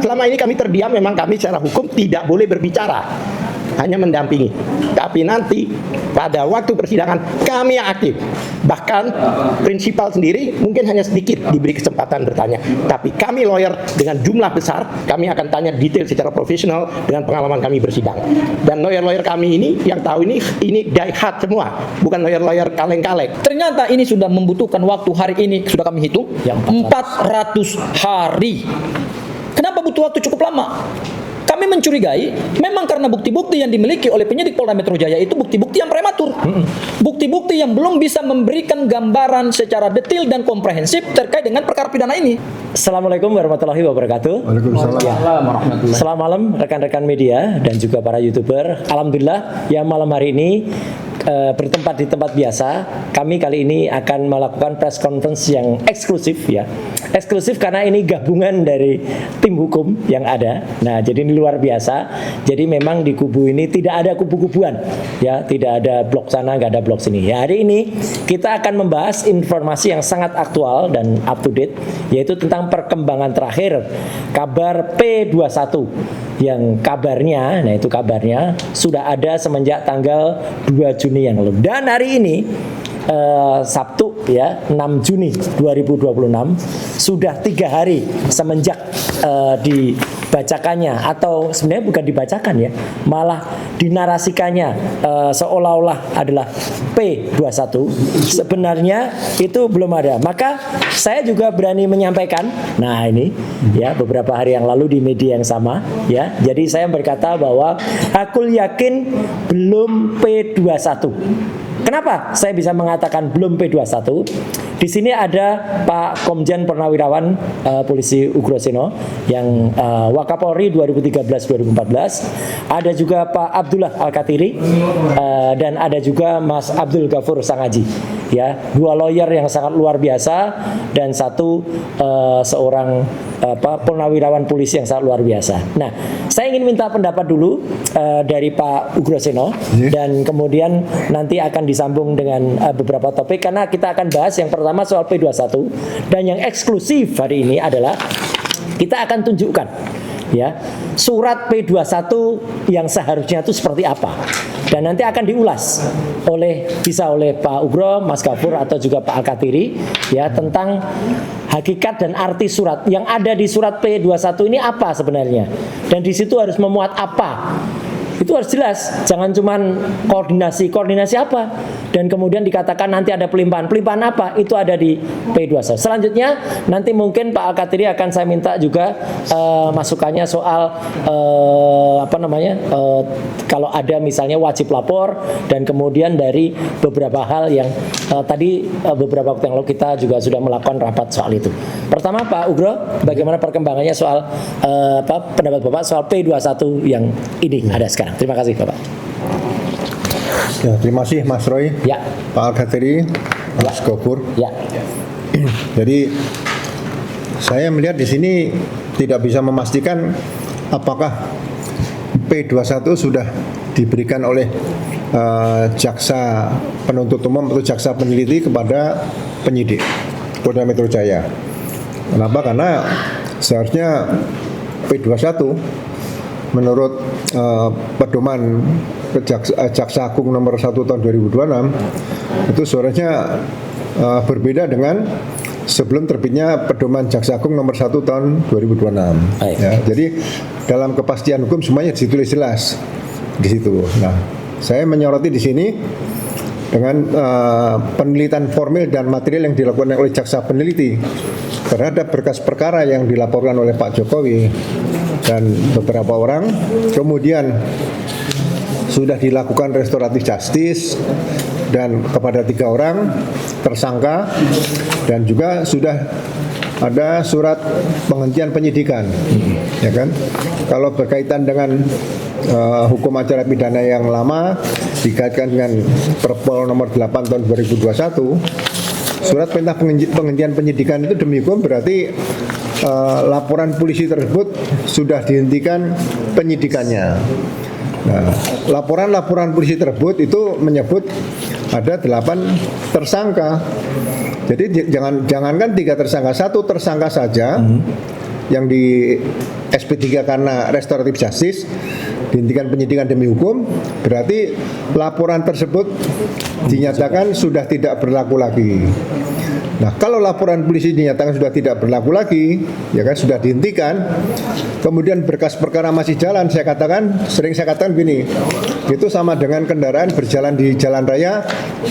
selama ini kami terdiam, memang kami secara hukum tidak boleh berbicara, hanya mendampingi. Tapi nanti pada waktu persidangan kami yang aktif. Bahkan prinsipal sendiri mungkin hanya sedikit diberi kesempatan bertanya. Tapi kami lawyer dengan jumlah besar, kami akan tanya detail secara profesional dengan pengalaman kami bersidang. Dan lawyer-lawyer kami ini yang tahu ini die hard semua, bukan lawyer-lawyer kaleng-kaleng. Ternyata ini sudah membutuhkan waktu hari ini sudah kami hitung 400 hari. Kenapa butuh waktu cukup lama? Kami mencurigai memang karena bukti-bukti yang dimiliki oleh penyidik Polda Metro Jaya itu bukti-bukti yang prematur. Bukti-bukti yang belum bisa memberikan gambaran secara detail dan komprehensif terkait dengan perkara pidana ini. Assalamualaikum warahmatullahi wabarakatuh. Waalaikumsalam. Selamat malam rekan-rekan media dan juga para YouTuber. Alhamdulillah ya malam hari ini bertempat di tempat biasa. Kami kali ini akan melakukan press conference yang eksklusif ya. Eksklusif karena ini gabungan dari tim hukum yang ada. Nah, jadi ini luar biasa. Jadi memang di kubu ini tidak ada kubu-kubuan ya, tidak ada blok sana, nggak ada blok sini. Ya, hari ini kita akan membahas informasi yang sangat aktual dan up to date, yaitu tentang perkembangan terakhir kabar P21 yang kabarnya, nah itu kabarnya sudah ada semenjak tanggal 2 Juni yang lalu. Dan hari ini Sabtu ya 6 Juni 2026 sudah 3 hari semenjak dibacakannya, atau sebenarnya bukan dibacakan ya, malah dinarasikannya seolah-olah adalah P21. Sebenarnya itu belum ada. Maka saya juga berani menyampaikan, nah ini ya beberapa hari yang lalu di media yang sama ya. Jadi saya berkata bahwa aku yakin belum P21. Kenapa saya bisa mengatakan belum P21? Di sini ada Pak Komjen Purnawirawan Polisi Ugroseno yang Wakapolri 2013-2014. Ada juga Pak Abdullah Al-Katiri dan ada juga Mas Abdul Ghafur Sangaji. Ya, 2 lawyer yang sangat luar biasa dan satu seorang purnawirawan polisi yang sangat luar biasa. Nah, saya ingin minta pendapat dulu dari Pak Ugroseno dan kemudian nanti akan disambung dengan beberapa topik karena kita akan bahas yang pertama soal P21 dan yang eksklusif hari ini adalah kita akan tunjukkan ya surat P21 yang seharusnya itu seperti apa dan nanti akan diulas bisa oleh Pak Ugro, Mas Ghafur atau juga Pak Al-Katiri ya tentang hakikat dan arti surat yang ada di surat P21 ini apa sebenarnya dan di situ harus memuat apa. Itu harus jelas, jangan cuman koordinasi apa dan kemudian dikatakan nanti ada pelimpahan apa, itu ada di P21. Selanjutnya nanti mungkin Pak Al-Katiri akan saya minta juga masukannya soal kalau ada misalnya wajib lapor dan kemudian dari beberapa hal yang tadi beberapa waktu yang lalu kita juga sudah melakukan rapat soal itu. Pertama Pak Ugro, bagaimana perkembangannya soal pendapat Bapak soal P21 yang ini ada sekarang? Terima kasih Bapak. Ya, terima kasih Mas Roy, Ya. Pak Al-Katiri, Mas Ghafur. Ya. Jadi saya melihat di sini tidak bisa memastikan apakah P21 sudah diberikan oleh jaksa penuntut umum atau jaksa peneliti kepada penyidik Polda Metro Jaya. Kenapa? Karena seharusnya P21 menurut pedoman Jaksa Agung nomor 1 tahun 2026 itu seharusnya berbeda dengan sebelum terbitnya pedoman Jaksa Agung nomor 1 tahun 2026. Ya, jadi dalam kepastian hukum semuanya ditulis jelas di situ. Nah, saya menyoroti di sini dengan penelitian formil dan material yang dilakukan oleh jaksa peneliti terhadap berkas perkara yang dilaporkan oleh Pak Jokowi dan beberapa orang, kemudian sudah dilakukan restoratif justice dan kepada 3 orang tersangka dan juga sudah ada surat penghentian penyidikan, ya kan? Kalau berkaitan dengan hukum acara pidana yang lama dikaitkan dengan Perpol nomor 8 tahun 2021, surat perintah penghentian penyidikan itu demi hukum berarti laporan polisi tersebut sudah dihentikan penyidikannya. Nah, laporan polisi tersebut itu menyebut ada 8 tersangka. Jadi jangankan 3 tersangka, 1 tersangka saja yang SP3 karena restoratif justice, dihentikan penyidikan demi hukum, berarti laporan tersebut dinyatakan sudah tidak berlaku lagi. Nah, kalau laporan polisi dinyatakan sudah tidak berlaku lagi, ya kan, sudah dihentikan, kemudian berkas perkara masih jalan, sering saya katakan gini, itu sama dengan kendaraan berjalan di jalan raya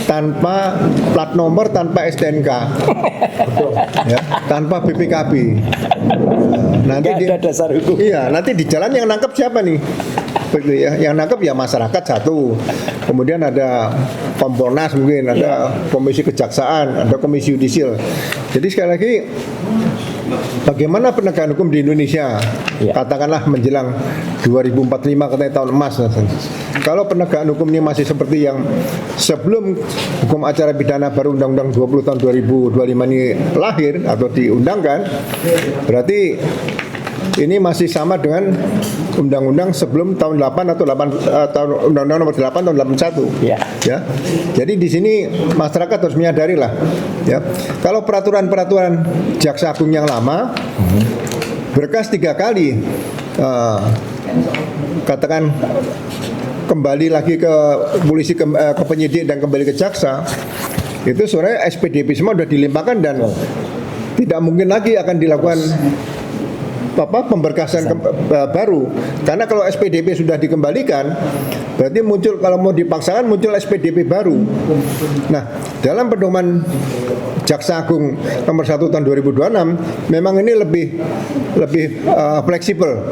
tanpa plat nomor, tanpa STNK, ya, tanpa BPKB. Nanti Nggak ada dasar hukum. Iya, nanti di jalan yang nangkep siapa nih? Yang nangkep ya masyarakat satu, kemudian ada Kompolnas, mungkin ada komisi kejaksaan, ada komisi yudisial. Jadi sekali lagi, bagaimana penegakan hukum di Indonesia, katakanlah menjelang 2045 katanya tahun emas, kalau penegakan hukum ini masih seperti yang sebelum hukum acara pidana baru Undang-Undang 20 tahun 2025 ini lahir atau diundangkan, berarti ini masih sama dengan undang-undang sebelum tahun 8 atau 8 tahun Undang-Undang nomor 8 tahun 81. Ya. Ya. Jadi di sini masyarakat harus menyadari lah, ya. Kalau peraturan-peraturan Jaksa Agung yang lama berkas 3 kali katakan kembali lagi ke polisi, ke penyidik dan kembali ke jaksa, itu sebenarnya SPDP semua sudah dilimpahkan dan tidak mungkin lagi akan dilakukan pemberkasan baru, karena kalau SPDP sudah dikembalikan berarti muncul, kalau mau dipaksakan muncul SPDP baru. Nah, dalam pedoman Jaksa Agung nomor 1 tahun 2026 memang ini lebih fleksibel,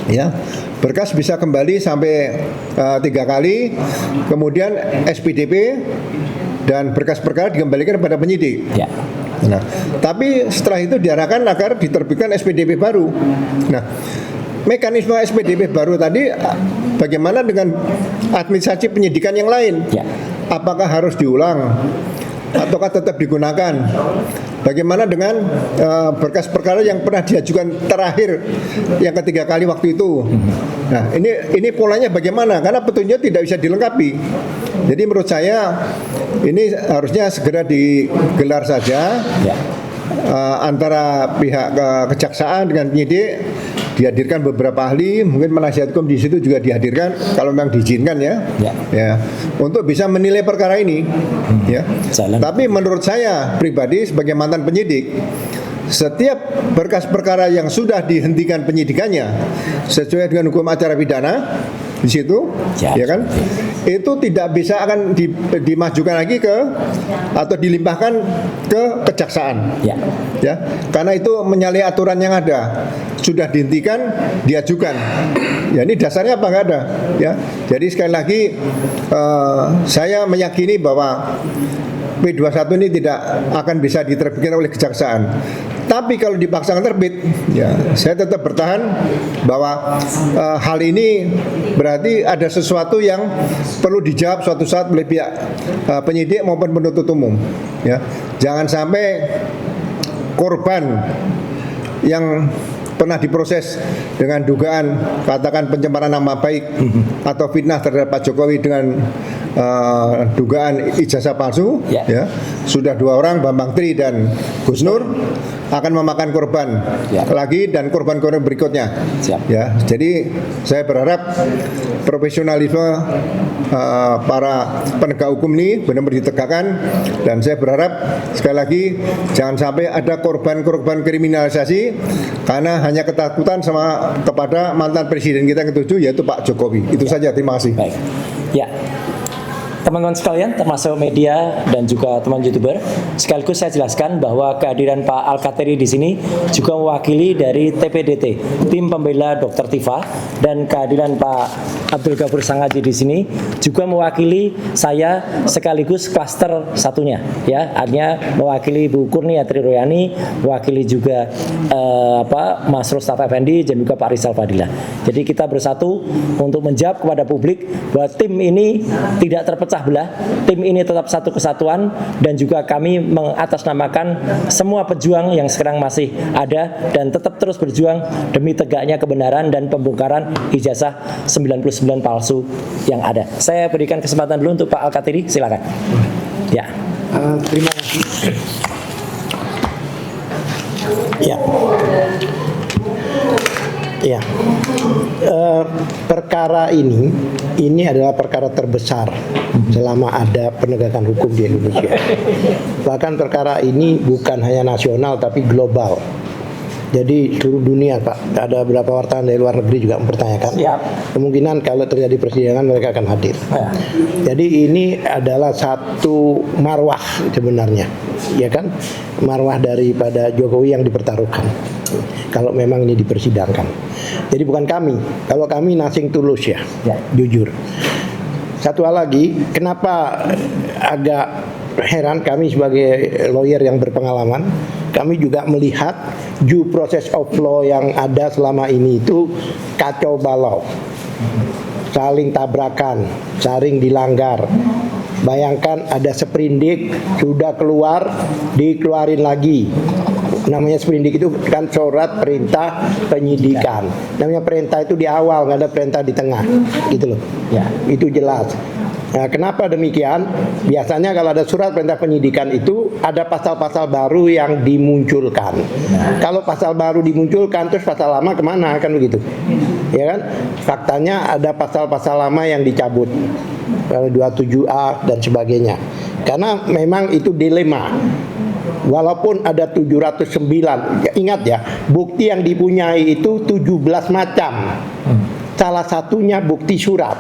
ya. Berkas bisa kembali sampai 3 kali, kemudian SPDP dan berkas perkara dikembalikan kepada penyidik. Ya. Nah, tapi setelah itu diarahkan agar diterbitkan SPDP baru. Nah, mekanisme SPDP baru tadi bagaimana dengan administrasi penyidikan yang lain? Ya. Apakah harus diulang ataukah tetap digunakan? Bagaimana dengan berkas perkara yang pernah diajukan terakhir yang ketiga kali waktu itu? Nah, ini polanya bagaimana? Karena petunjuknya tidak bisa dilengkapi. Jadi menurut saya ini harusnya segera digelar saja, Ya. antara pihak kejaksaan dengan penyidik, dihadirkan beberapa ahli, mungkin penasihat hukum di situ juga dihadirkan kalau memang diizinkan, ya. Ya, untuk bisa menilai perkara ini, ya. Jalan. Tapi menurut saya pribadi sebagai mantan penyidik, setiap berkas perkara yang sudah dihentikan penyidikannya sesuai dengan hukum acara pidana di situ, ya kan, itu tidak bisa akan dimajukan lagi ke atau dilimpahkan ke kejaksaan, Ya. ya, karena itu menyalahi aturan yang ada. Sudah dihentikan, diajukan. Ya, ini dasarnya apa, nggak ada, ya. Jadi sekali lagi saya meyakini bahwa P21 ini tidak akan bisa diterbitkan oleh kejaksaan. Tapi kalau dipaksakan terbit, ya saya tetap bertahan bahwa hal ini berarti ada sesuatu yang perlu dijawab suatu saat oleh pihak penyidik maupun penuntut umum. Ya, jangan sampai korban yang pernah diproses dengan dugaan katakan pencemaran nama baik atau fitnah terhadap Pak Jokowi dengan dugaan ijazah palsu, ya, sudah 2 orang, Bambang Tri dan Gus Nur, akan memakan korban lagi dan korban-korban berikutnya. Ya, jadi saya berharap profesionalisme para penegak hukum ini benar-benar ditegakkan, dan saya berharap sekali lagi jangan sampai ada korban-korban kriminalisasi karena hanya ketakutan kepada mantan presiden kita yang ke-7 yaitu Pak Jokowi. Itu saja, terima kasih. Baik. Ya. Teman-teman sekalian, termasuk media dan juga teman YouTuber, sekaligus saya jelaskan bahwa kehadiran Pak Al-Kateri di sini juga mewakili dari TPDT, tim pembela Dr. Tifa, dan kehadiran Pak Abdul Ghafur Sangaji di sini juga mewakili saya sekaligus klaster satunya, ya, artinya mewakili Bu Kurnia Triroyani, mewakili juga Mas Rustaf Effendi dan juga Pak Rizal Fadila. Jadi kita bersatu untuk menjawab kepada publik bahwa tim ini tidak terpecah belah, tim ini tetap satu kesatuan, dan juga kami mengatasnamakan semua pejuang yang sekarang masih ada dan tetap terus berjuang demi tegaknya kebenaran dan pembongkaran ijazah 99 palsu yang ada. Saya berikan kesempatan dulu untuk Pak Al-Katiri, silakan. Ya. Terima kasih. Ya. Ya, perkara ini adalah perkara terbesar selama ada penegakan hukum di Indonesia. Bahkan perkara ini bukan hanya nasional tapi global. Jadi seluruh dunia, Pak, ada beberapa wartawan dari luar negeri juga mempertanyakan. Siap. Kemungkinan kalau terjadi persidangan mereka akan hadir. Ya. Jadi ini adalah satu marwah sebenarnya, ya kan? Marwah daripada Jokowi yang dipertaruhkan. Kalau memang ini dipersidangkan. Jadi bukan kami. Kalau kami nothing tulus ya, jujur. Satu hal lagi, kenapa agak heran kami sebagai lawyer yang berpengalaman, kami juga melihat due process of law yang ada selama ini itu kacau balau, saling tabrakan, saling dilanggar. Bayangkan ada sprindik sudah keluar, dikeluarin lagi. Namanya sprindik itu kan surat perintah penyidikan. Namanya perintah itu di awal, nggak ada perintah di tengah, gitu loh. Ya. Itu jelas. Nah, kenapa demikian? Biasanya kalau ada surat perintah penyidikan itu ada pasal-pasal baru yang dimunculkan. Kalau pasal baru dimunculkan, terus pasal lama kemana? Kan begitu, ya kan? Faktanya ada pasal-pasal lama yang dicabut, 27A dan sebagainya. Karena memang itu dilema. Walaupun ada 709, ya, ingat ya, bukti yang dipunyai itu 17 macam. Salah satunya bukti surat.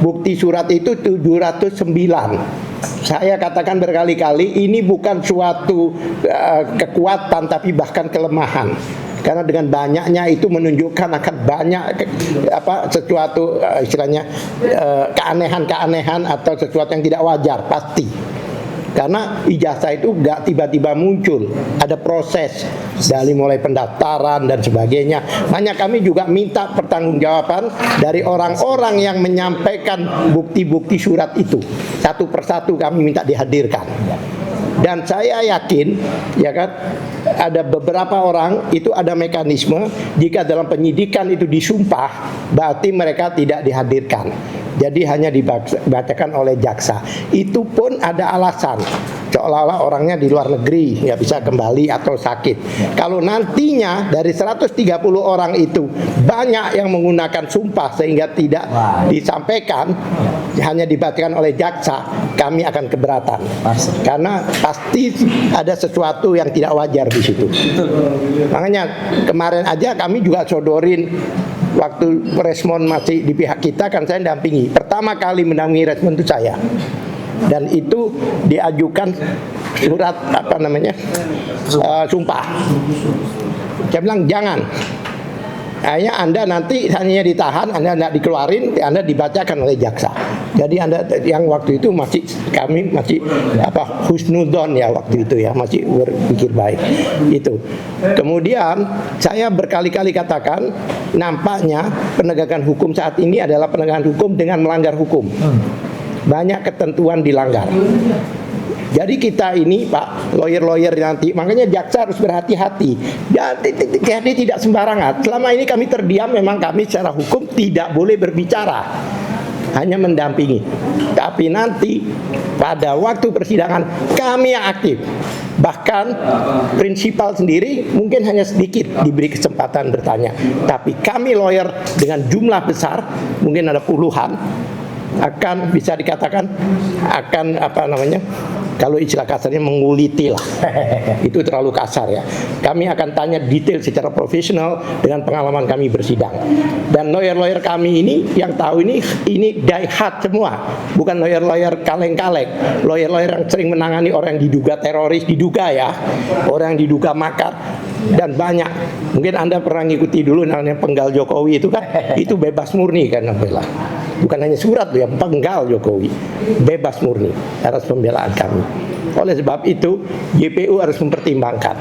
Bukti surat itu 709. Saya katakan berkali-kali ini bukan suatu kekuatan tapi bahkan kelemahan. Karena dengan banyaknya itu menunjukkan akan banyak sesuatu istilahnya keanehan-keanehan atau sesuatu yang tidak wajar pasti. Karena ijazah itu nggak tiba-tiba muncul, ada proses dari mulai pendaftaran dan sebagainya. Makanya kami juga minta pertanggungjawaban dari orang-orang yang menyampaikan bukti-bukti surat itu. Satu persatu kami minta dihadirkan. Dan saya yakin, ya kan, ada beberapa orang itu ada mekanisme jika dalam penyidikan itu disumpah, berarti mereka tidak dihadirkan. Jadi hanya dibacakan oleh jaksa. Itu pun ada alasan, seolah-olah orangnya di luar negeri nggak bisa kembali atau sakit. Kalau nantinya dari 130 orang itu banyak yang menggunakan sumpah sehingga tidak disampaikan, hanya dibacakan oleh jaksa, kami akan keberatan. Karena pasti ada sesuatu yang tidak wajar di situ. Makanya kemarin aja kami juga sodorin. Waktu respon masih di pihak kita kan saya dampingi. Pertama kali mendampingi respon itu saya. Dan itu diajukan surat sumpah. Saya bilang jangan. Hanya Anda nanti hanya ditahan, Anda tidak dikeluarin, Anda dibacakan oleh jaksa. Jadi Anda yang waktu itu kami masih husnudon ya waktu itu ya, masih berpikir baik. Itu. Kemudian saya berkali-kali katakan, nampaknya penegakan hukum saat ini adalah penegakan hukum dengan melanggar hukum. Banyak ketentuan dilanggar. Jadi kita ini Pak, lawyer-lawyer nanti, makanya jaksa harus berhati-hati. Jadi tidak sembarangan. Selama ini kami terdiam, memang kami secara hukum tidak boleh berbicara, hanya mendampingi. Tapi nanti pada waktu persidangan kami yang aktif. Bahkan prinsipal sendiri mungkin hanya sedikit diberi kesempatan bertanya. Tapi kami lawyer dengan jumlah besar, mungkin ada puluhan, akan bisa dikatakan akan kalau istilah kasarnya menguliti lah. Itu terlalu kasar ya. Kami akan tanya detail secara profesional dengan pengalaman kami bersidang. Dan lawyer-lawyer kami ini yang tahu ini die hard semua. Bukan lawyer-lawyer kaleng-kaleng. Lawyer-lawyer yang sering menangani orang yang diduga teroris, diduga ya. Orang yang diduga makar. Dan banyak. Mungkin Anda pernah ngikuti dulu namanya penggal Jokowi itu kan. Itu bebas murni kan Bella. Bukan hanya surat loh yang penggal Jokowi, bebas murni atas pembelaan kami. Oleh sebab itu JPU harus mempertimbangkan.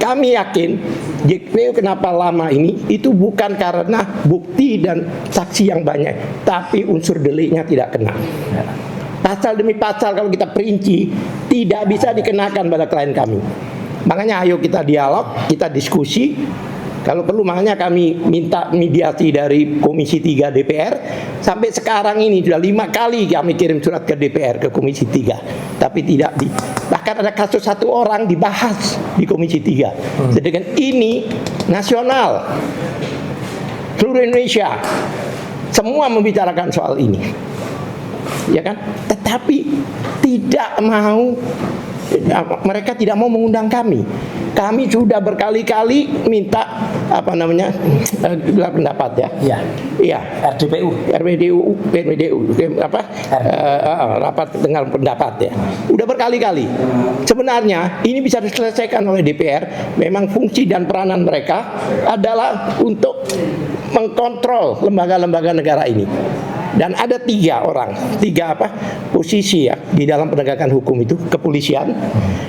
Kami yakin JPU kenapa lama ini itu bukan karena bukti dan saksi yang banyak, tapi unsur deliknya tidak kena. Pasal demi pasal kalau kita perinci tidak bisa dikenakan pada klien kami. Makanya ayo kita dialog, kita diskusi. Kalau perlu makanya kami minta mediasi dari Komisi 3 DPR. Sampai sekarang ini sudah 5 kali kami kirim surat ke DPR, ke Komisi 3. Tapi tidak bahkan ada kasus 1 orang dibahas di Komisi 3. Sedangkan ini nasional. seluruh Indonesia semua membicarakan soal ini, ya kan? Tetapi tidak mau, mereka tidak mau mengundang kami. Kami sudah berkali-kali minta gelar pendapat ya. Ya. Iya. RPDU rapat dengar pendapat ya. Udah berkali-kali. Sebenarnya ini bisa diselesaikan oleh DPR. Memang fungsi dan peranan mereka adalah untuk mengkontrol lembaga-lembaga negara ini. Dan ada tiga posisi ya di dalam penegakan hukum itu: kepolisian,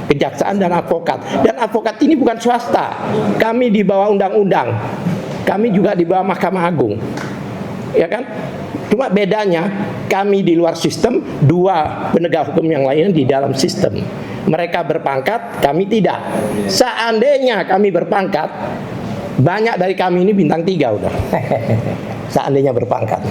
kejaksaan, dan advokat. Dan advokat ini bukan swasta. Kami di bawah undang-undang. Kami juga di bawah Mahkamah Agung. Ya kan? Cuma bedanya kami di luar sistem, dua penegak hukum yang lain di dalam sistem. Mereka berpangkat, kami tidak. Seandainya kami berpangkat, banyak dari kami ini bintang 3 udah. Seandainya berpangkat.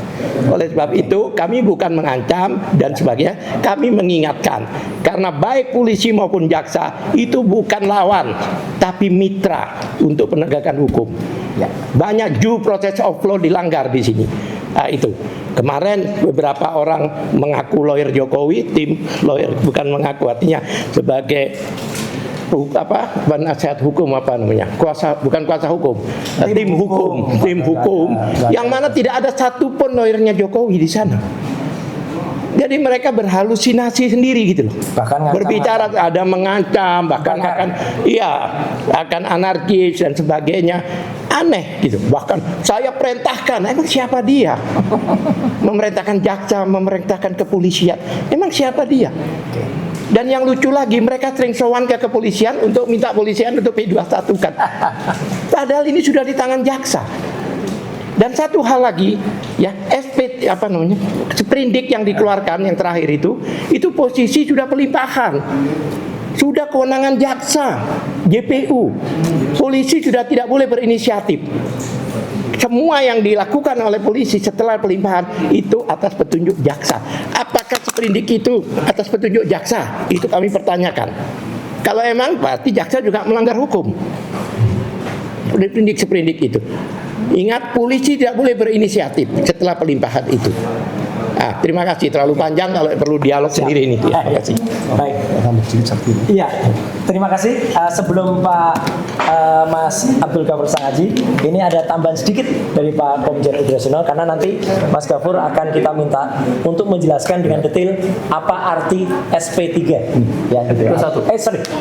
Oleh sebab itu kami bukan mengancam dan sebagainya, kami mengingatkan, karena baik polisi maupun jaksa itu bukan lawan tapi mitra untuk penegakan hukum. Ya. Banyak due process of law dilanggar di sini. Nah, itu kemarin beberapa orang mengaku lawyer Jokowi, tim lawyer, bukan mengaku, artinya sebagai penasihat hukum, bukan kuasa hukum, tim hukum yang mana tidak ada satupun lawyernya Jokowi di sana. Jadi mereka berhalusinasi sendiri gitu loh. Bahkan berbicara ada mengancam, bahkan akan anarkis dan sebagainya. Aneh gitu. Bahkan saya perintahkan, emang siapa dia? Memerintahkan jaksa, memerintahkan kepolisian. Emang siapa dia? Dan yang lucu lagi, mereka sering sowan ke kepolisian untuk minta polisian untuk P21 kan. Padahal ini sudah di tangan jaksa. Dan satu hal lagi, ya, sprindik yang dikeluarkan yang terakhir itu posisi sudah pelimpahan. Sudah kewenangan jaksa, JPU. Polisi sudah tidak boleh berinisiatif. Semua yang dilakukan oleh polisi setelah pelimpahan itu atas petunjuk jaksa. Apakah sprindik itu atas petunjuk jaksa? Itu kami pertanyakan. Kalau emang berarti jaksa juga melanggar hukum. Sprindik itu. Ingat, polisi tidak boleh berinisiatif setelah pelimpahan itu. Terima kasih, terlalu panjang kalau perlu dialog sendiri ini. Terima kasih. Baik. Iya, terima kasih. Sebelum Pak Mas Abdul Ghafur Sangaji, ini ada tambahan sedikit dari Pak Komjen Udrasono, karena nanti Mas Ghafur akan kita minta untuk menjelaskan dengan detail apa arti SP3 ya,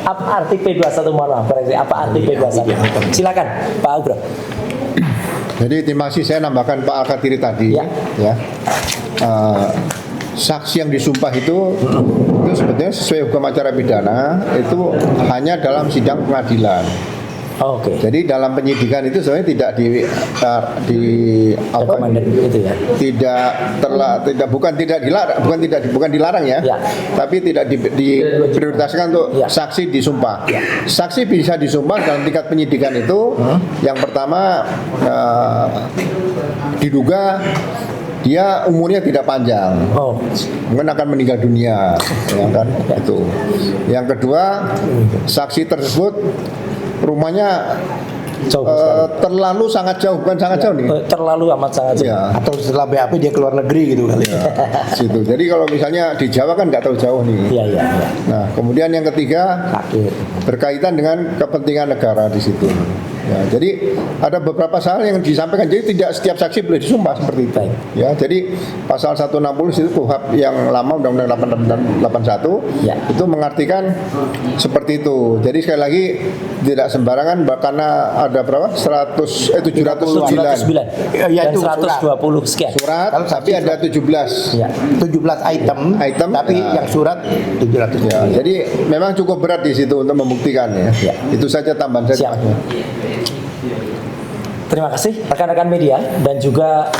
apa arti P21, mohon maaf, apa arti P21. Silakan Pak Ugro. Jadi terima kasih, saya nambahkan Pak Al-Katiri tadi ya. Saksi yang disumpah itu sebetulnya sesuai hukum acara pidana itu hanya dalam sidang pengadilan. Oke. Jadi dalam penyidikan itu sebenarnya tidak bukan dilarang ya. Tapi tidak diprioritaskan untuk saksi disumpah. Saksi bisa disumpah dalam tingkat penyidikan itu. Yang pertama diduga dia umurnya tidak panjang, mungkin akan meninggal dunia, ya kan? Itu. Yang kedua, saksi tersebut rumahnya terlalu sangat jauh, bukan sangat jauh nih. Terlalu amat sangat jauh. Ya. Atau setelah BAP dia keluar negeri gitu kali. Ya, situ. Jadi kalau misalnya di Jawa kan nggak tahu jauh nih. Iya. Nah, kemudian yang ketiga berkaitan dengan kepentingan negara di situ. Ya, jadi ada beberapa hal yang disampaikan. Jadi tidak setiap saksi boleh disumpah seperti itu. Ya, jadi pasal 160 itu KUHP yang lama, Undang-Undang 81 itu mengartikan seperti itu. Jadi sekali lagi tidak sembarangan, karena ada berapa? 709. Ya, itu 120 sekian. Surat, tapi ada 17. Ya. 17 item tapi yang surat 700. Ya, jadi memang cukup berat di situ untuk membuktikan ya. Itu saja tambahan saya. Terima kasih rekan-rekan media dan juga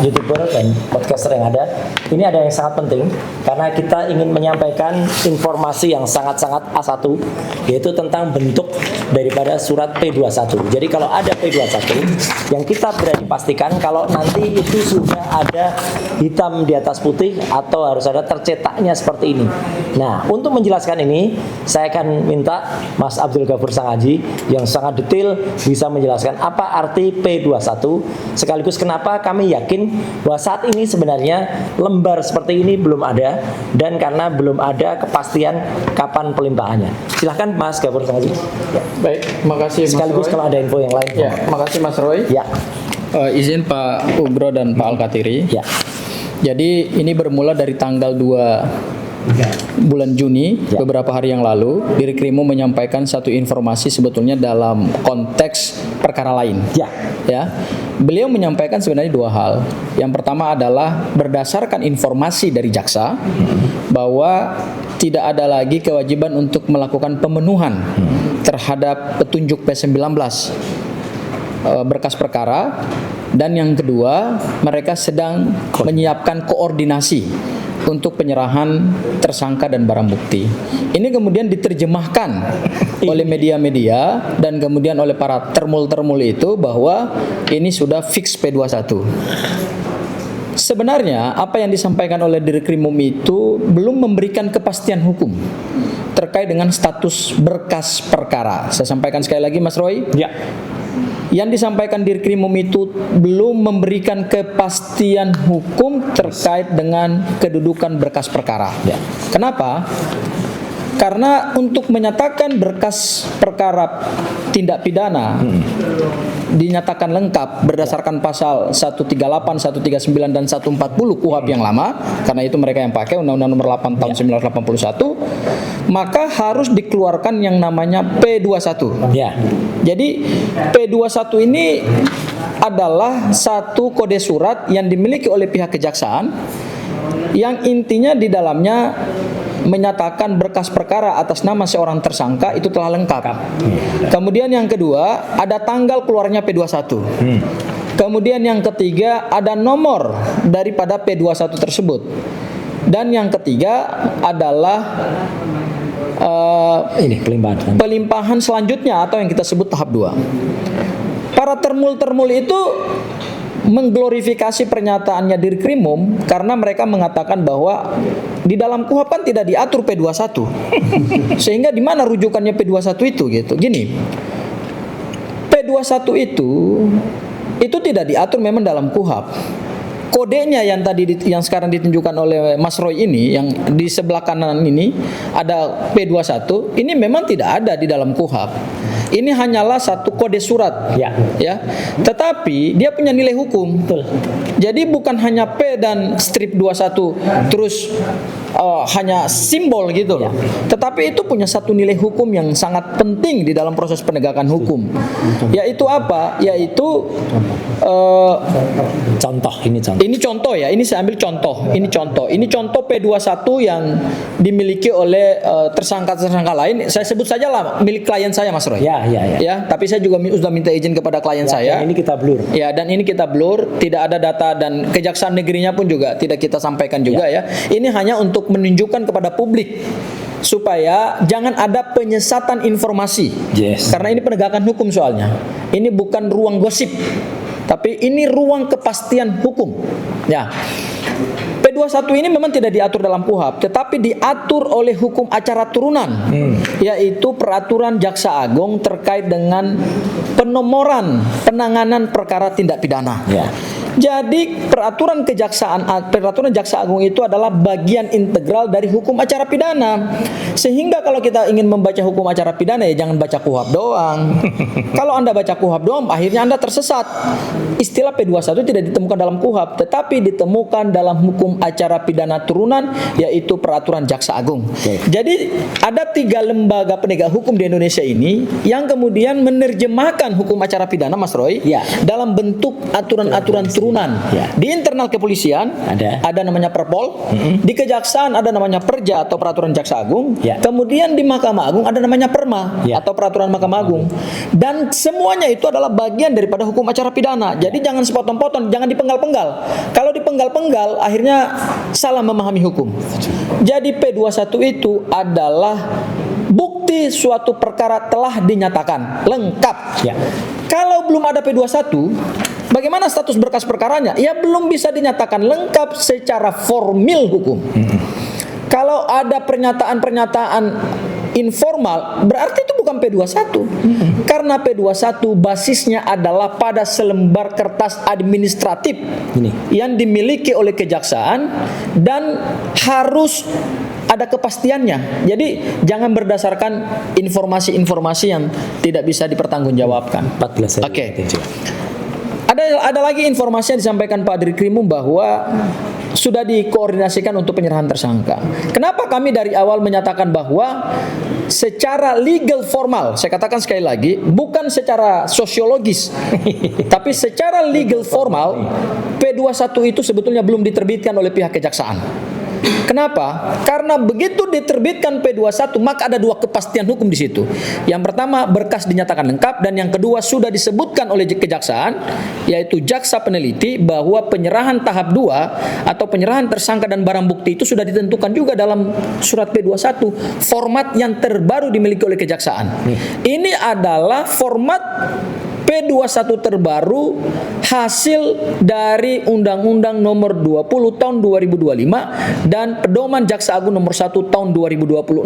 YouTuber dan podcaster yang ada. Ini ada yang sangat penting karena kita ingin menyampaikan informasi yang sangat-sangat A1, yaitu tentang bentuk daripada surat P21. Jadi kalau ada P21 yang kita berani pastikan kalau nanti itu sudah ada hitam di atas putih atau harus ada tercetaknya seperti ini. Nah, untuk menjelaskan ini saya akan minta Mas Abdul Ghafur Sangaji yang sangat detail bisa menjelaskan apa arti P21 sekaligus kenapa kami yakin bahwa saat ini sebenarnya lembar seperti ini belum ada dan karena belum ada kepastian kapan pelimpahannya. Silahkan Mas Ghafur Sangaji. Ya. Baik, makasih Mas Sekaligus Roy. kalau ada info yang lain. Ya, makasih Mas Roy. Ya. Izin Pak Ugro dan Pak Al-Katiri. Ya. Jadi ini bermula dari tanggal 2 bulan Juni, Ya. beberapa hari yang lalu, Dirkrimum menyampaikan satu informasi sebetulnya dalam konteks perkara lain. Ya. Ya, beliau menyampaikan sebenarnya dua hal. Yang pertama adalah berdasarkan informasi dari jaksa bahwa tidak ada lagi kewajiban untuk melakukan pemenuhan terhadap petunjuk P19 berkas perkara, dan yang kedua mereka sedang menyiapkan koordinasi untuk penyerahan tersangka dan barang bukti. Ini kemudian diterjemahkan oleh media-media dan kemudian oleh para termul-termul itu bahwa ini sudah fix P21. Sebenarnya apa yang disampaikan oleh Dirkrimum itu belum memberikan kepastian hukum terkait dengan status berkas perkara. Saya sampaikan sekali lagi Mas Roy. Ya. Yang disampaikan Dirkrimum itu belum memberikan kepastian hukum terkait dengan kedudukan berkas perkara. Ya. Kenapa? Karena untuk menyatakan berkas perkara tindak pidana dinyatakan lengkap berdasarkan pasal 138, 139 dan 140 KUHP yang lama, karena itu mereka yang pakai Undang-Undang Nomor 8 tahun 1981, maka harus dikeluarkan yang namanya P21. Ya. Jadi P21 ini adalah satu kode surat yang dimiliki oleh pihak kejaksaan yang intinya di dalamnya menyatakan berkas perkara atas nama seorang tersangka itu telah lengkap. Kemudian yang kedua, ada tanggal keluarnya P21. Kemudian yang ketiga, ada nomor daripada P21 tersebut. Dan yang ketiga adalah Ini pelimpahan. pelimpahan selanjutnya atau yang kita sebut tahap 2. Para termul-termul itu mengglorifikasi pernyataannya Dirkrimum karena mereka mengatakan bahwa di dalam KUHP kan tidak diatur P21. Sehingga di mana rujukannya P21 itu gitu. Gini. P21 itu tidak diatur memang dalam KUHP. Kodenya yang tadi yang sekarang ditunjukkan oleh Mas Roy ini yang di sebelah kanan ini ada P21, ini memang tidak ada di dalam KUHP. Ini hanyalah satu kode surat. Ya. Tetapi dia punya nilai hukum. Betul. Jadi bukan hanya P dan strip 21 terus hanya simbol gitu loh. Tetapi itu punya satu nilai hukum yang sangat penting di dalam proses penegakan hukum. Yaitu apa? Yaitu Contoh, ini contoh. ini contoh ya, ini saya ambil contoh. Ini contoh P21 yang dimiliki oleh tersangka-tersangka lain. Saya sebut saja lah milik klien saya Mas Roy. Ya. Tapi saya juga sudah minta izin kepada klien saya. Ini kita blur. Ya, dan ini kita blur, tidak ada data dan kejaksaan negerinya pun juga tidak kita sampaikan juga ya. Ini hanya untuk menunjukkan kepada publik supaya jangan ada penyesatan informasi. Yes. Karena ini penegakan hukum soalnya. Ini bukan ruang gosip. Tapi ini ruang kepastian hukum. Ya. P21 ini memang tidak diatur dalam KUHP, tetapi diatur oleh hukum acara turunan, yaitu peraturan Jaksa Agung terkait dengan penomoran penanganan perkara tindak pidana. Ya. Jadi peraturan Jaksa Agung itu adalah bagian integral dari hukum acara pidana. Sehingga kalau kita ingin membaca hukum acara pidana ya jangan baca KUHP doang. Kalau Anda baca KUHP doang akhirnya Anda tersesat. Istilah P21 tidak ditemukan dalam KUHP, tetapi ditemukan dalam hukum acara pidana turunan yaitu peraturan Jaksa Agung. Jadi ada 3 lembaga penegak hukum di Indonesia ini yang kemudian menerjemahkan hukum acara pidana Mas Roy dalam bentuk aturan-aturan turunan. Di internal kepolisian ada namanya Perpol, di kejaksaan ada namanya Perja atau peraturan Jaksa Agung, kemudian di Mahkamah Agung ada namanya Perma atau peraturan Mahkamah Agung, dan semuanya itu adalah bagian daripada hukum acara pidana. Jadi jangan sepotong-potong, jangan dipenggal-penggal. Kalau dipenggal-penggal akhirnya salah memahami hukum. Jadi P21 itu adalah bukti bukti suatu perkara telah dinyatakan lengkap. Ya. Kalau belum ada P21, bagaimana status berkas perkaranya? Ya belum bisa dinyatakan lengkap secara formil hukum. Kalau ada pernyataan-pernyataan informal, berarti itu bukan P21. Karena P21 basisnya adalah pada selembar kertas administratif yang dimiliki oleh kejaksaan dan harus ada kepastiannya. Jadi jangan berdasarkan informasi-informasi yang tidak bisa dipertanggungjawabkan. 14 hari. Oke. Ada lagi informasi yang disampaikan Pak Dirkrimum bahwa sudah dikoordinasikan untuk penyerahan tersangka. Kenapa kami dari awal menyatakan bahwa secara legal formal, saya katakan sekali lagi, bukan secara sosiologis, tapi secara legal formal, P21 itu sebetulnya belum diterbitkan oleh pihak kejaksaan. Kenapa? Karena begitu diterbitkan P21 maka ada dua kepastian hukum di situ. Yang pertama, berkas dinyatakan lengkap, dan yang kedua sudah disebutkan oleh kejaksaan, yaitu jaksa peneliti, bahwa penyerahan tahap 2 atau penyerahan tersangka dan barang bukti itu sudah ditentukan juga dalam surat P21, format yang terbaru dimiliki oleh kejaksaan. Ini adalah format P21 terbaru hasil dari Undang-Undang Nomor 20 Tahun 2025 dan Pedoman Jaksa Agung Nomor 1 Tahun 2026.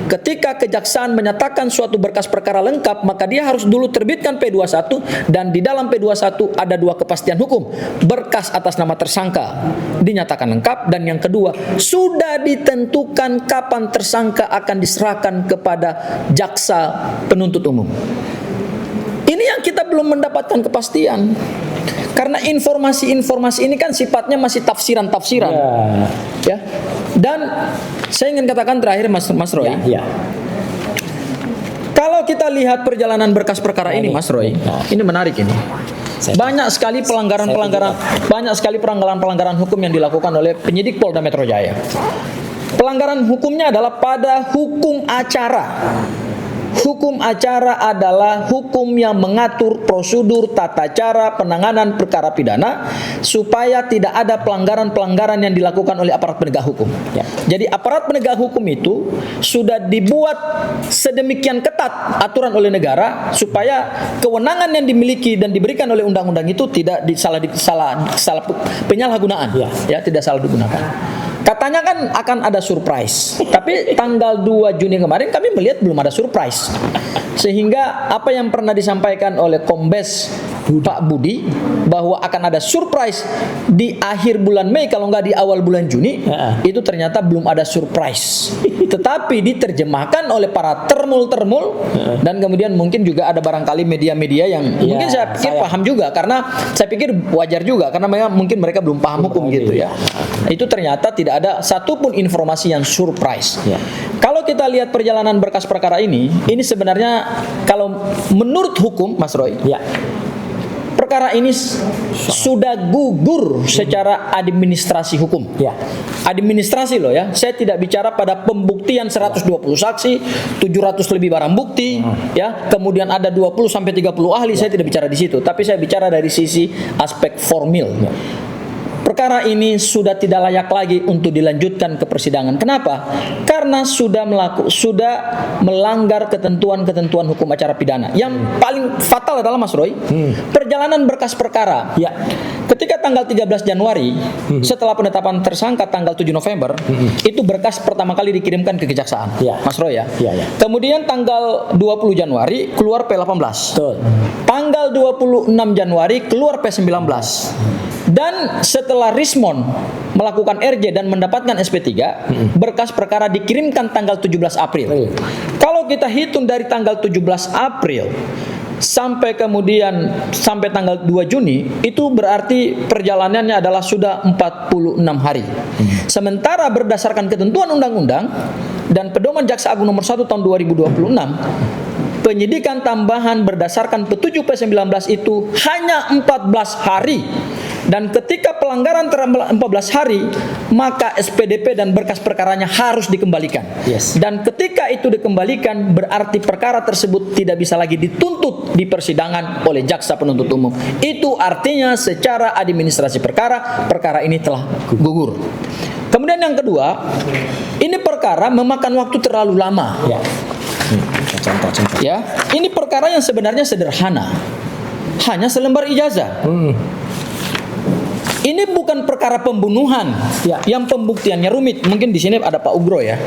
Ketika kejaksaan menyatakan suatu berkas perkara lengkap, maka dia harus dulu terbitkan P21, dan di dalam P21 ada dua kepastian hukum. Berkas atas nama tersangka dinyatakan lengkap, dan yang kedua sudah ditentukan kapan tersangka akan diserahkan kepada jaksa penuntut umum. Ini yang kita belum mendapatkan kepastian. Karena informasi-informasi ini kan sifatnya masih tafsiran-tafsiran. Ya. Dan saya ingin katakan terakhir Mas Roy. Ya. Kalau kita lihat perjalanan berkas perkara ini Mas Roy, ini menarik ini. Banyak sekali pelanggaran hukum yang dilakukan oleh penyidik Polda Metro Jaya. Pelanggaran hukumnya adalah pada hukum acara. Hukum acara adalah hukum yang mengatur prosedur tata cara penanganan perkara pidana supaya tidak ada pelanggaran-pelanggaran yang dilakukan oleh aparat penegak hukum. Ya. Jadi aparat penegak hukum itu sudah dibuat sedemikian ketat aturan oleh negara supaya kewenangan yang dimiliki dan diberikan oleh undang-undang itu tidak penyalahgunaan. Ya, tidak salah digunakan. Katanya kan akan ada surprise, tapi tanggal 2 Juni kemarin kami melihat belum ada surprise. Sehingga apa yang pernah disampaikan oleh Kombes Pak Budi bahwa akan ada surprise di akhir bulan Mei kalau nggak di awal bulan Juni, itu ternyata belum ada surprise. Tetapi diterjemahkan oleh para termul-termul, dan kemudian mungkin juga ada barangkali media-media yang mungkin saya pikir paham juga, karena saya pikir wajar juga karena mungkin mereka belum paham hukum gitu ya. Itu ternyata tidak ada satupun informasi yang surprise. Kalau kita lihat perjalanan berkas perkara ini sebenarnya kalau menurut hukum Mas Roy, perkara ini sudah gugur secara administrasi hukum. Administrasi loh ya. Saya tidak bicara pada pembuktian 120 saksi, 700 lebih barang bukti, ya. Kemudian ada 20 sampai 30 ahli, saya tidak bicara di situ, tapi saya bicara dari sisi aspek formil. Perkara ini sudah tidak layak lagi untuk dilanjutkan ke persidangan. Kenapa? Karena sudah melanggar ketentuan-ketentuan hukum acara pidana. Yang paling fatal adalah Mas Roy, perjalanan berkas perkara. Ketika tanggal 13 Januari, setelah penetapan tersangka tanggal 7 November, itu berkas pertama kali dikirimkan ke kejaksaan. Mas Roy ya. Kemudian tanggal 20 Januari keluar P18. Tanggal 26 Januari keluar P19. Dan setelah Rismon melakukan RJ dan mendapatkan SP3, berkas perkara dikirimkan tanggal 17 April. Kalau kita hitung dari tanggal 17 April sampai tanggal 2 Juni, itu berarti perjalanannya adalah sudah 46 hari. Sementara berdasarkan ketentuan undang-undang dan Pedoman Jaksa Agung Nomor 1 Tahun 2026, penyidikan tambahan berdasarkan petunjuk P19 itu hanya 14 hari. Dan ketika pelanggaran terhadap 14 hari, maka SPDP dan berkas perkaranya harus dikembalikan. Dan ketika itu dikembalikan, berarti perkara tersebut tidak bisa lagi dituntut di persidangan oleh jaksa penuntut umum. Itu artinya secara administrasi perkara ini telah gugur. Kemudian yang kedua, ini perkara memakan waktu terlalu lama. Contoh-contoh. Ya, ini perkara yang sebenarnya sederhana, hanya selembar ijazah. Ini bukan perkara pembunuhan Ya. yang pembuktiannya rumit. Mungkin di sini ada Pak Ugro ya.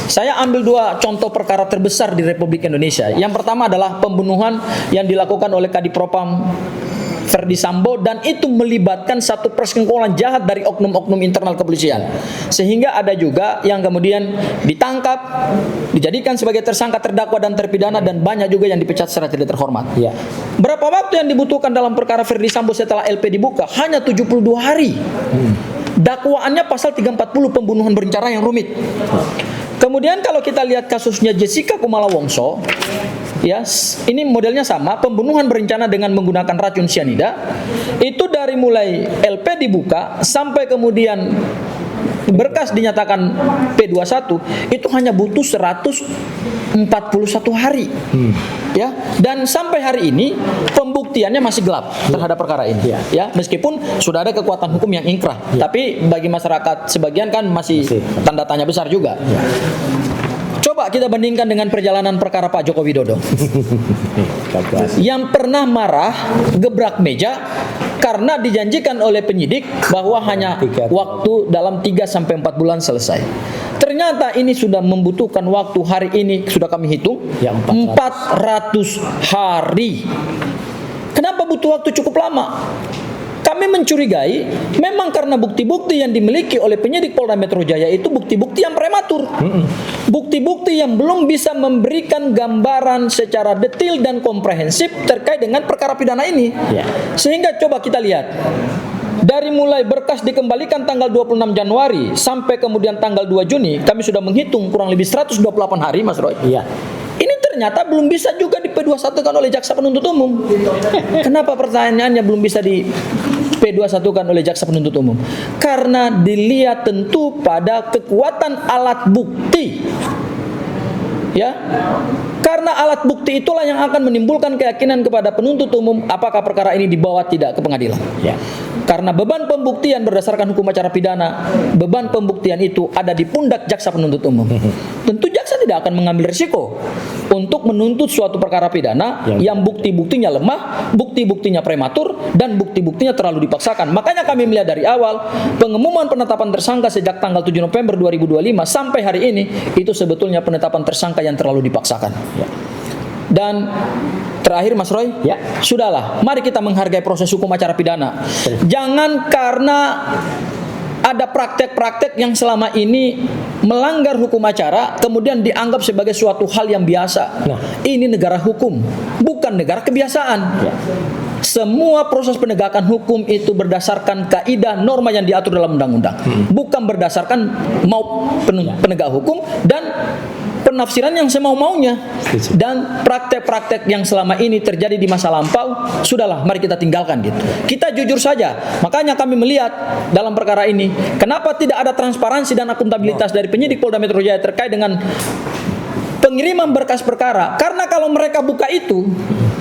Saya ambil dua contoh perkara terbesar di Republik Indonesia. Yang pertama adalah pembunuhan yang dilakukan oleh Kadipropam Ferdi Sambo, dan itu melibatkan satu persekongkolan jahat dari oknum-oknum internal kepolisian, sehingga ada juga yang kemudian ditangkap, dijadikan sebagai tersangka, terdakwa dan terpidana, dan banyak juga yang dipecat secara tidak terhormat. Ya. Berapa waktu yang dibutuhkan dalam perkara Ferdi Sambo setelah LP dibuka? Hanya 72 hari. Dakwaannya pasal 340 pembunuhan berencana yang rumit. Kemudian kalau kita lihat kasusnya Jessica Kumala Wongso, ya, ini modelnya sama, pembunuhan berencana dengan menggunakan racun cyanida. Itu dari mulai LP dibuka sampai kemudian berkas dinyatakan P21 itu hanya butuh 141 hari. Ya, dan sampai hari ini pembuktiannya masih gelap terhadap perkara ini. Ya, meskipun sudah ada kekuatan hukum yang ingkrah, tapi bagi masyarakat sebagian kan masih tanda tanya besar juga. Coba kita bandingkan dengan perjalanan perkara Pak Joko Widodo yang pernah marah, gebrak meja karena dijanjikan oleh penyidik bahwa hanya waktu dalam 3-4 bulan selesai. Ternyata ini sudah membutuhkan waktu, hari ini sudah kami hitung, 400 hari. Kenapa butuh waktu cukup lama? Kami mencurigai memang karena bukti-bukti yang dimiliki oleh penyidik Polda Metro Jaya itu bukti-bukti yang prematur. Bukti-bukti yang belum bisa memberikan gambaran secara detail dan komprehensif terkait dengan perkara pidana ini. Sehingga coba kita lihat. Dari mulai berkas dikembalikan tanggal 26 Januari sampai kemudian tanggal 2 Juni, kami sudah menghitung kurang lebih 128 hari, Mas Roy. Ini ternyata belum bisa juga di P21 kan oleh jaksa penuntut umum. Kenapa pertanyaannya belum bisa di P21 kan oleh jaksa penuntut umum? Karena dilihat tentu pada kekuatan alat bukti. Ya, karena alat bukti itulah yang akan menimbulkan keyakinan kepada penuntut umum apakah perkara ini dibawa tidak ke pengadilan. Karena beban pembuktian berdasarkan hukum acara pidana, beban pembuktian itu ada di pundak jaksa penuntut umum. Tentu jaksa tidak akan mengambil risiko untuk menuntut suatu perkara pidana yang bukti-buktinya lemah, bukti-buktinya prematur, dan bukti-buktinya terlalu dipaksakan. Makanya kami melihat dari awal pengumuman penetapan tersangka sejak tanggal 7 November 2025 sampai hari ini itu sebetulnya penetapan tersangka yang terlalu dipaksakan. Dan terakhir Mas Roy, sudahlah, mari kita menghargai proses hukum acara pidana. Jangan karena ada praktek-praktek yang selama ini melanggar hukum acara kemudian dianggap sebagai suatu hal yang biasa. Ini negara hukum, bukan negara kebiasaan. Semua proses penegakan hukum itu berdasarkan kaidah norma yang diatur dalam undang-undang, bukan berdasarkan mau penegak hukum dan penafsiran yang semau-maunya. Dan praktek-praktek yang selama ini terjadi di masa lampau, sudahlah, mari kita tinggalkan gitu. Kita jujur saja. Makanya kami melihat dalam perkara ini, kenapa tidak ada transparansi dan akuntabilitas dari penyidik Polda Metro Jaya terkait dengan pengiriman berkas perkara. Karena kalau mereka buka itu,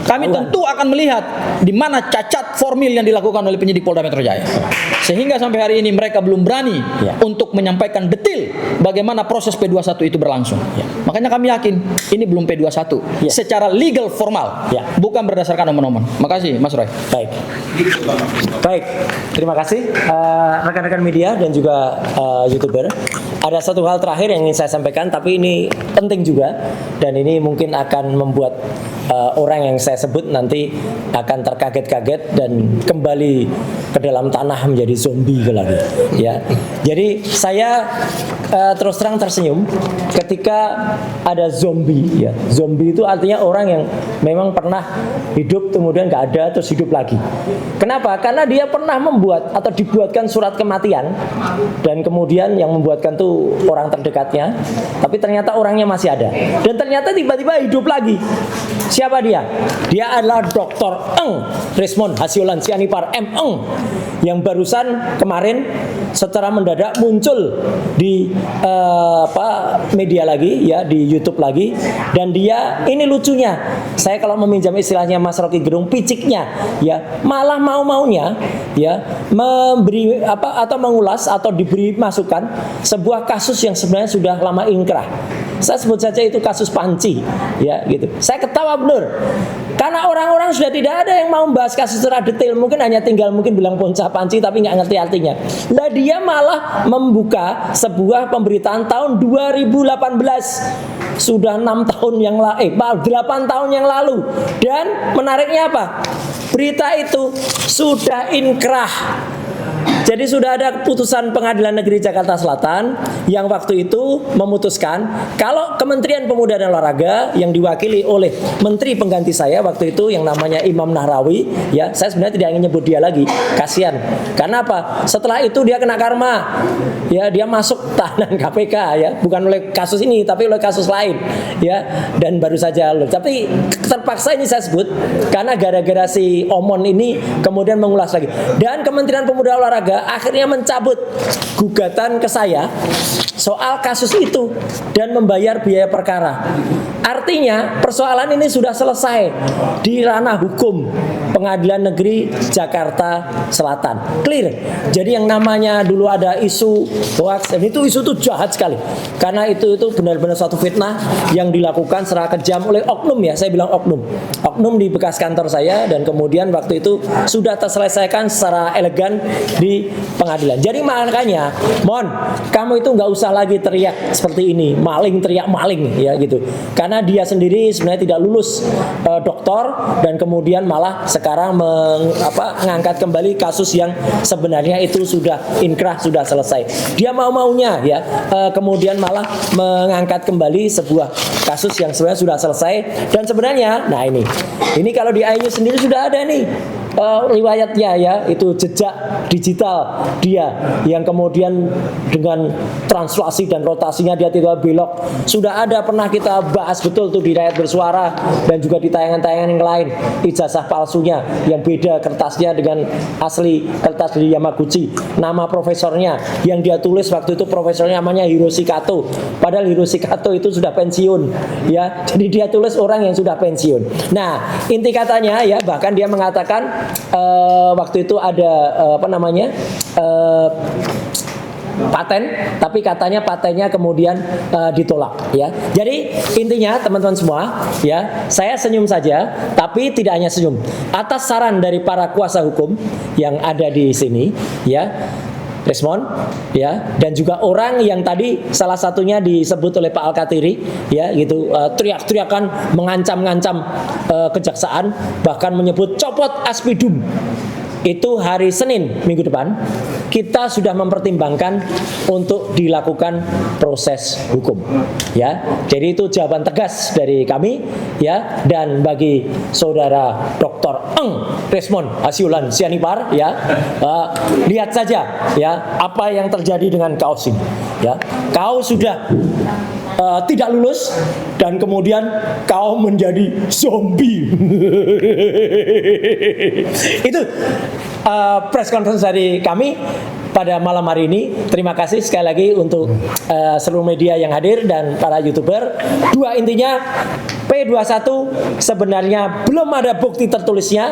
kami tentu akan melihat di mana cacat formil yang dilakukan oleh penyidik Polda Metro Jaya. Sehingga sampai hari ini mereka belum berani untuk menyampaikan detail bagaimana proses P21 itu berlangsung. Makanya kami yakin ini belum P21 secara legal formal, bukan berdasarkan omongan. Makasih Mas Roy. Baik, terima kasih rekan-rekan media dan juga YouTuber. Ada satu hal terakhir yang ingin saya sampaikan, tapi ini penting juga, dan ini mungkin akan membuat orang yang saya sebut nanti akan terkaget-kaget dan kembali ke dalam tanah menjadi zombie lagi. Ya, jadi saya terus terang tersenyum ketika ada zombie. Ya, zombie itu artinya orang yang memang pernah hidup kemudian nggak ada terus hidup lagi. Kenapa? Karena dia pernah membuat atau dibuatkan surat kematian dan kemudian yang membuatkan tuh orang terdekatnya, tapi ternyata orangnya masih ada dan ternyata tiba-tiba hidup lagi. Siapa dia? Dia adalah Dr. Eng Resmond Hasiolan Sianipar M. Eng yang barusan kemarin secara mendadak muncul di media lagi, ya, di YouTube lagi, dan dia ini lucunya. Saya kalau meminjam istilahnya Mas Rocky Gerung, piciknya, ya, malah mau-maunya, ya, memberi atau mengulas atau diberi masukan sebuah kasus yang sebenarnya sudah lama ingkrah. Saya sebut saja itu kasus Panci, ya gitu. Saya ketawa benar. Karena orang-orang sudah tidak ada yang mau membahas kasus secara detail, mungkin hanya tinggal mungkin bilang Ponca Panci tapi nggak ngerti artinya. Lah dia malah membuka sebuah pemberitaan tahun 2018, sudah 6 tahun yang 8 tahun yang lalu. Dan menariknya apa? Berita itu sudah inkrah. Jadi sudah ada keputusan Pengadilan Negeri Jakarta Selatan yang waktu itu memutuskan kalau Kementerian Pemuda dan Olahraga yang diwakili oleh Menteri pengganti saya waktu itu yang namanya Imam Nahrawi, ya saya sebenarnya tidak ingin nyebut dia lagi, kasihan. Karena apa? Setelah itu dia kena karma, ya dia masuk tahanan KPK, ya bukan oleh kasus ini tapi oleh kasus lain, ya dan baru saja loh. Tapi terpaksa ini saya sebut karena gara-gara si Omon ini kemudian mengulas lagi. Dan Kementerian Pemuda Olahraga akhirnya mencabut gugatan ke saya soal kasus itu dan membayar biaya perkara. Artinya persoalan ini sudah selesai di ranah hukum Pengadilan Negeri Jakarta Selatan. Clear. Jadi yang namanya dulu ada isu hoax, dan itu jahat sekali. Karena itu benar-benar suatu fitnah yang dilakukan secara kejam oleh oknum, ya. Saya bilang oknum. Oknum di bekas kantor saya, dan kemudian waktu itu sudah terselesaikan secara elegan di pengadilan. Jadi makanya, Mon, kamu itu nggak usah lagi teriak seperti ini, maling teriak maling, ya gitu. Karena dia sendiri sebenarnya tidak lulus doktor, dan kemudian malah sekarang mengangkat kembali kasus yang sebenarnya itu sudah inkrah, sudah selesai. Dia mau-maunya, ya, kemudian malah mengangkat kembali sebuah kasus yang sebenarnya sudah selesai. Dan sebenarnya, nah ini kalau di iNews sendiri sudah ada nih riwayatnya, ya, itu jejak digital dia yang kemudian dengan translasi dan rotasinya dia tidak belok. Sudah ada, pernah kita bahas betul tuh di Rakyat Bersuara dan juga di tayangan-tayangan yang lain, ijazah palsunya yang beda kertasnya dengan asli kertas dari Yamaguchi, nama profesornya yang dia tulis waktu itu profesornya namanya Hiroshi Kato, padahal Hiroshi Kato itu sudah pensiun, ya, jadi dia tulis orang yang sudah pensiun. Nah, inti katanya, ya, bahkan dia mengatakan waktu itu ada paten, tapi katanya patennya kemudian ditolak, ya. Jadi intinya teman-teman semua, ya, saya senyum saja, tapi tidak hanya senyum. Atas saran dari para kuasa hukum yang ada di sini, ya, Resmon, ya, dan juga orang yang tadi salah satunya disebut oleh Pak Al-Katiri, ya, gitu, teriak-teriakan mengancam-ngancam kejaksaan, bahkan menyebut copot Aspidum. Itu hari Senin minggu depan kita sudah mempertimbangkan untuk dilakukan proses hukum, ya. Jadi itu jawaban tegas dari kami, ya. Dan bagi saudara Dr. Resmon Hasiulan Sianipar, ya, lihat saja, ya, apa yang terjadi dengan kaos ini, ya. Kau sudah tidak lulus dan kemudian kau menjadi zombie. Itu press conference dari kami pada malam hari ini. Terima kasih sekali lagi untuk seluruh media yang hadir dan para YouTuber. Dua intinya, P21 sebenarnya belum ada bukti tertulisnya.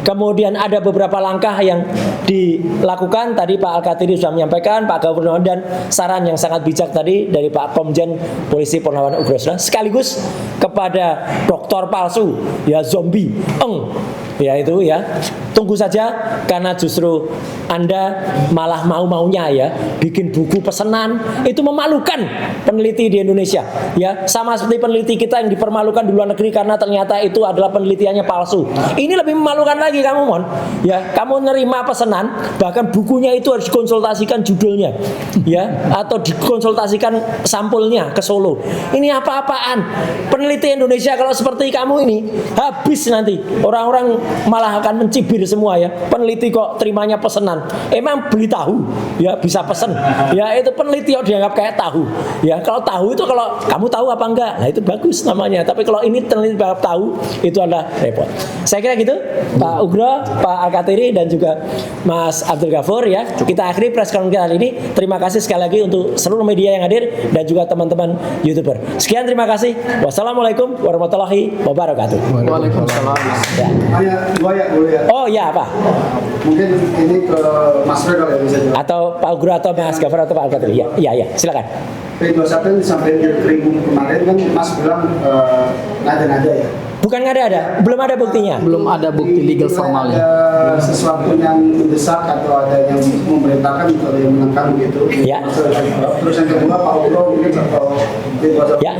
Kemudian ada beberapa langkah yang dilakukan. Tadi Pak Al-Katiri sudah menyampaikan, Pak Gubernur, dan saran yang sangat bijak tadi dari Pak Komjen Polisi Purnawan Ugrosna, sekaligus kepada dokter palsu, ya, zombie, ya itu, ya, tunggu saja, karena justru Anda malah mau-maunya, ya, bikin buku pesanan. Itu memalukan peneliti di Indonesia, ya, sama seperti peneliti kita yang dipermalukan di luar negeri karena ternyata itu adalah penelitiannya palsu. Ini lebih memalukan lagi kamu, Mon, ya, kamu nerima pesanan, bahkan bukunya itu harus dikonsultasikan judulnya, ya, atau dikonsultasikan sampulnya ke Solo. Ini apa-apaan? Peneliti Indonesia kalau seperti kamu ini habis nanti, orang-orang malah akan mencibir semua, ya. Peneliti kok terimanya pesanan, emang beli tahu, ya, bisa pesen, ya, itu peneliti kok dianggap kayak tahu, ya. Kalau tahu itu kalau kamu tahu apa enggak, nah itu bagus namanya. Tapi kalau ini peneliti tahu, itu adalah repot. Saya kira gitu, Pak Ugro, Pak Al-Katiri, dan juga Mas Abdul Ghafur ya. Kita akhiri press conference kali ini. Terima kasih sekali lagi untuk seluruh media yang hadir dan juga teman-teman YouTuber. Sekian, terima kasih. Wassalamualaikum warahmatullahi wabarakatuh. Waalaikumsalam. Ya. Hanya dua ya, boleh ya. Oh ya, apa? Mungkin ini ke Mas Fred kalau ya bisa jawab. Atau Pak Guru atau Mas Ghafur atau Pak Al-Qadri. Ya, iya, silakan. P21 yang disampaikan di tribun kemarin kan Mas bilang nada-nada ya. Bukan ada, belum ada buktinya. Belum ada bukti legal formalnya. Ada sesuatu yang mendesak atau ada yang memerintahkan atau yang menekan gitu. Ya. Terus yang kedua Pak Uro mungkin atau P21. Ya.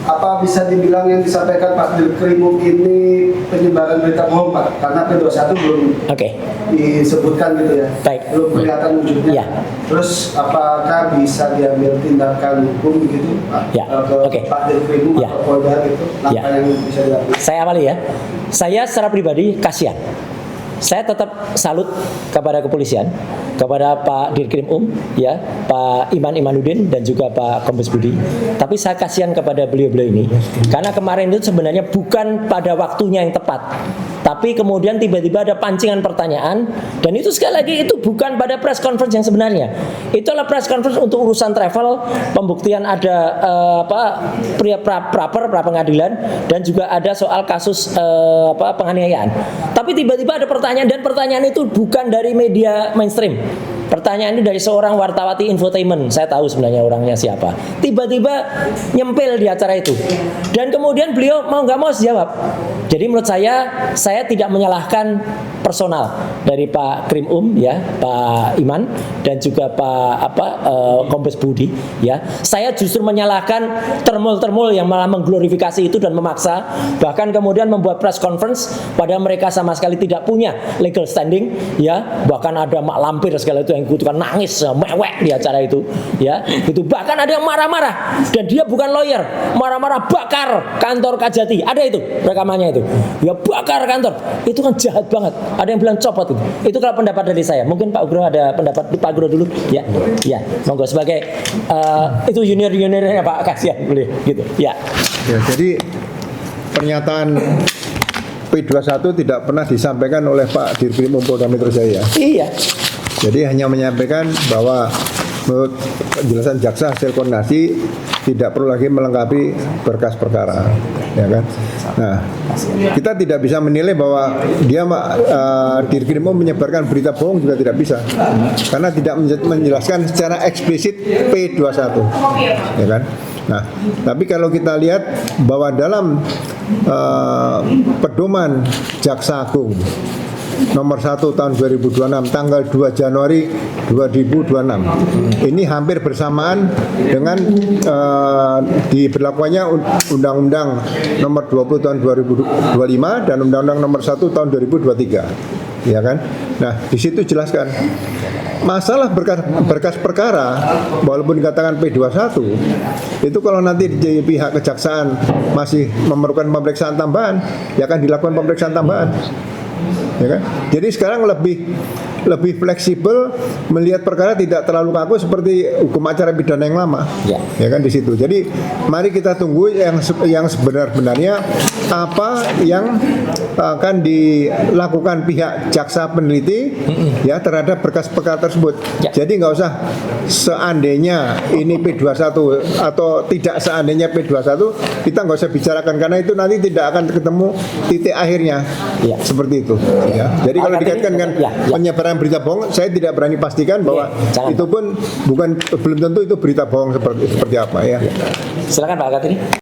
Apa bisa dibilang yang disampaikan Pak Dirkrimum ini penyebaran berita bohong Pak? Karena P21 belum Oke. disebutkan gitu ya. Baik. Belum kelihatan wujudnya. Ya. Terus apakah bisa diambil tindakan hukum gitu Pak? Ya. Ke Oke. Pak Dirkrimum Ya. atau Polda gitu? Langkah Ya. yang bisa diambil. Saya awali ya. Saya secara pribadi kasihan. Saya tetap salut kepada kepolisian, kepada Pak Dirkrim ya, Pak Iman Imanuddin dan juga Pak Kombes Budi. Tapi saya kasihan kepada beliau-beliau ini karena kemarin itu sebenarnya bukan pada waktunya yang tepat. Tapi kemudian tiba-tiba ada pancingan pertanyaan dan itu sekali lagi itu bukan pada press conference yang sebenarnya. Itu adalah press conference untuk urusan travel, pembuktian ada pra pengadilan dan juga ada soal kasus penganiayaan. Tapi tiba-tiba ada pertanyaan dan pertanyaan itu bukan dari media mainstream. Pertanyaan itu dari seorang wartawati infotainment. Saya tahu sebenarnya orangnya siapa. Tiba-tiba nyempil di acara itu. Dan kemudian beliau mau nggak mau jawab. Jadi menurut saya tidak menyalahkan personal dari Pak Krim ya, Pak Iman dan juga Pak Kombes Budi ya. Saya justru menyalahkan termul-termul yang malah mengglorifikasi itu dan memaksa, bahkan kemudian membuat press conference padahal mereka sama sekali tidak punya legal standing ya. Bahkan ada mak lampir segala itu yang ikutan nangis mewek di acara itu ya. Itu bahkan ada yang marah-marah dan dia bukan lawyer, marah-marah bakar kantor Kajati. Ada itu rekamannya itu. Ya bakar kantor. Itu kan jahat banget. Ada yang bilang copot itu. Itu kalau pendapat dari saya. Mungkin Pak Guru ada pendapat Pak Guru dulu. Ya, ya. Monggo sebagai itu juniornya Pak kasihan boleh gitu. Ya. Ya, jadi pernyataan P21 tidak pernah disampaikan oleh Pak Dirkrim Polda Metro Jaya. Iya. Jadi hanya menyampaikan bahwa menurut penjelasan jaksa hasil koordinasi tidak perlu lagi melengkapi berkas perkara, ya kan? Nah, kita tidak bisa menilai bahwa dia Dirkrim menyebarkan berita bohong juga tidak bisa, karena tidak menjelaskan secara eksplisit P21, ya kan? Nah, tapi kalau kita lihat bahwa dalam pedoman Jaksa Agung nomor 1 tahun 2026 tanggal 2 Januari 2026 ini hampir bersamaan dengan diberlakukannya Undang-Undang nomor 20 tahun 2025 dan Undang-Undang nomor 1 tahun 2023, ya kan? Nah, di situ jelaskan masalah berkas perkara walaupun dikatakan P21 itu kalau nanti di pihak kejaksaan masih memerlukan pemeriksaan tambahan ya akan dilakukan pemeriksaan tambahan, ya kan? Jadi sekarang lebih fleksibel melihat perkara tidak terlalu kaku seperti hukum acara pidana yang lama, ya kan di situ. Jadi mari kita tunggu yang sebenar-benarnya apa yang akan dilakukan pihak jaksa peneliti ya terhadap berkas perkara tersebut. Jadi nggak usah seandainya ini P21 atau tidak seandainya P21 kita nggak usah bicarakan karena itu nanti tidak akan ketemu titik akhirnya, seperti itu. Ya. Jadi kalau dikaitkan dengan penyebaran berita bohong, saya tidak berani pastikan bahwa itu pun belum tentu itu berita bohong seperti apa ya. Silakan Pak Al-Qadri.